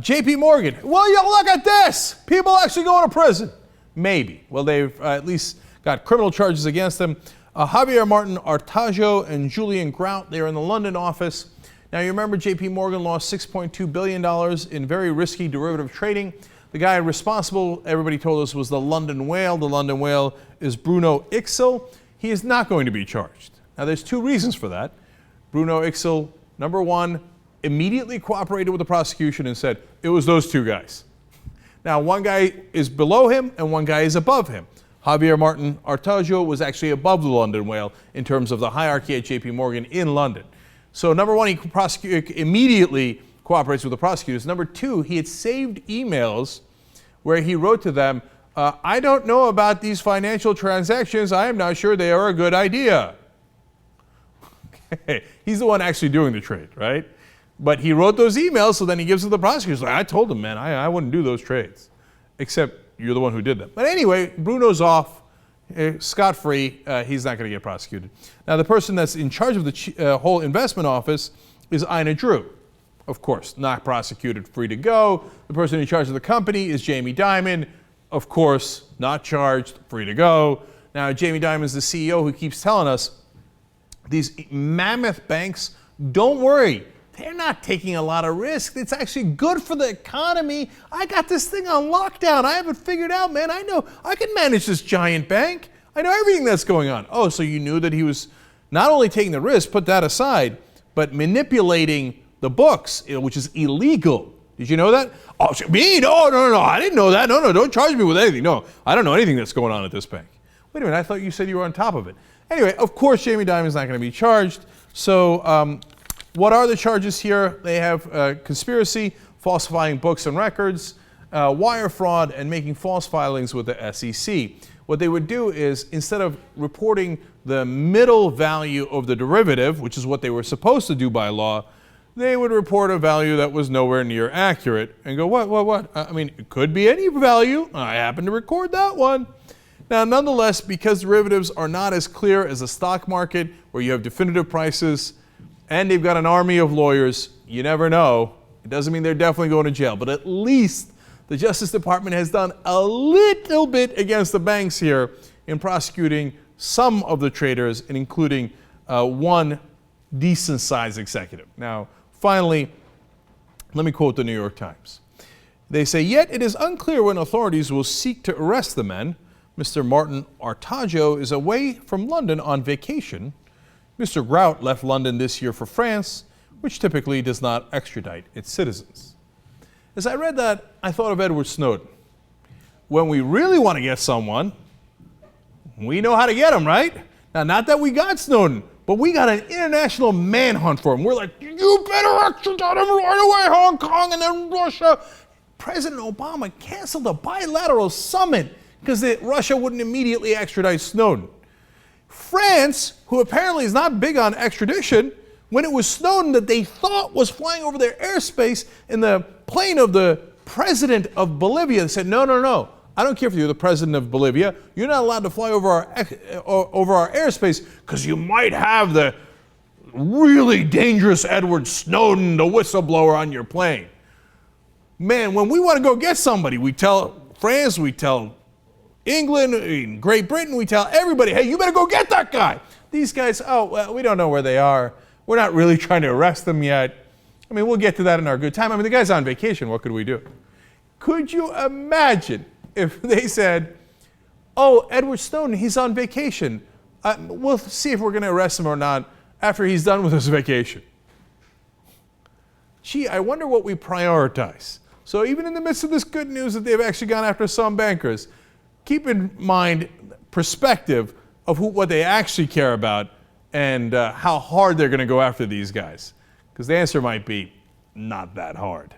JPMorgan. Well, you look at this. People actually going to prison. Maybe. Well, they've at least got criminal charges against them. Javier, Martin-Artajo, and Julien Grout, they're in the London office. Now, you remember JPMorgan lost $6.2 billion in very risky derivative trading. The guy responsible, everybody told us, was the London whale. The London whale is Bruno Iksil. He is not going to be charged. Now, there's two reasons for that. Bruno Iksil, number one, immediately cooperated with the prosecution and said, it was those two guys. Now, one guy is below him and one guy is above him. Javier Martin-Artajo was actually above the London whale in terms of the hierarchy at JPMorgan in London. So number one, he immediately cooperates with the prosecutors. Number two, he had saved emails where he wrote to them, I don't know about these financial transactions. I am not sure they are a good idea. Okay. He's the one actually doing the trade, right? But he wrote those emails, so then he gives them to the prosecutors. Like, I told him, man, I wouldn't do those trades. Except you're the one who did them. But anyway, Bruno's off, scot-free. He's not going to get prosecuted. Now, the person that's in charge of the whole investment office is Ina Drew. Of course, not prosecuted, free to go. The person in charge of the company is Jamie Dimon. Of course, not charged, free to go. Now, Jamie Dimon is the CEO who keeps telling us these mammoth banks, don't worry. They're not taking a lot of risk. It's actually good for the economy. I got this thing on lockdown. I have it figured out, man. I know I can manage this giant bank. I know everything that's going on. Oh, so you knew that he was not only taking the risk, put that aside, but manipulating the books, which is illegal. Did you know that? Oh, me? No. I didn't know that. No, don't charge me with anything. No, I don't know anything that's going on at this bank. Wait a minute, I thought you said you were on top of it. Anyway, of course, Jamie Dimon's not going to be charged. So what are the charges here? They have conspiracy, falsifying books and records, wire fraud, and making false filings with the SEC. What they would do is, instead of reporting the middle value of the derivative, which is what they were supposed to do by law, they would report a value that was nowhere near accurate and go, what? I mean, it could be any value. I happen to record that one. Now, nonetheless, because derivatives are not as clear as the stock market, where you have definitive prices, and they've got an army of lawyers, you never know. It doesn't mean they're definitely going to jail, but at least the Justice Department has done a little bit against the banks here in prosecuting some of the traders, and including one decent-sized executive. Now, finally, let me quote the New York Times. They say, yet it is unclear when authorities will seek to arrest the men. Mr. Martin-Artajo is away from London on vacation. Mr. Grout left London this year for France, which typically does not extradite its citizens. As I read that, I thought of Edward Snowden. When we really want to get someone, we know how to get him, right? Now, not that we got Snowden, but we got an international manhunt for him. We're like, you better extradite him right away, Hong Kong and then Russia. President Obama canceled a bilateral summit because Russia wouldn't immediately extradite Snowden. France, who apparently is not big on extradition, when it was Snowden that they thought was flying over their airspace in the plane of the president of Bolivia, they said, no. I don't care if you're the president of Bolivia. You're not allowed to fly over our airspace because you might have the really dangerous Edward Snowden, the whistleblower, on your plane. Man, when we want to go get somebody, we tell France, we tell England, Great Britain, we tell everybody, hey, you better go get that guy. These guys, oh, well, we don't know where they are. We're not really trying to arrest them yet. I mean, we'll get to that in our good time. I mean, the guy's on vacation. What could we do? Could you imagine if they said, oh, Edward Snowden, he's on vacation. We'll see if we're going to arrest him or not after he's done with his vacation. Gee, I wonder what we prioritize. So even in the midst of this good news that they've actually gone after some bankers, keep in mind perspective of what they actually care about and how hard they're going to go after these guys. Because the answer might be not that hard.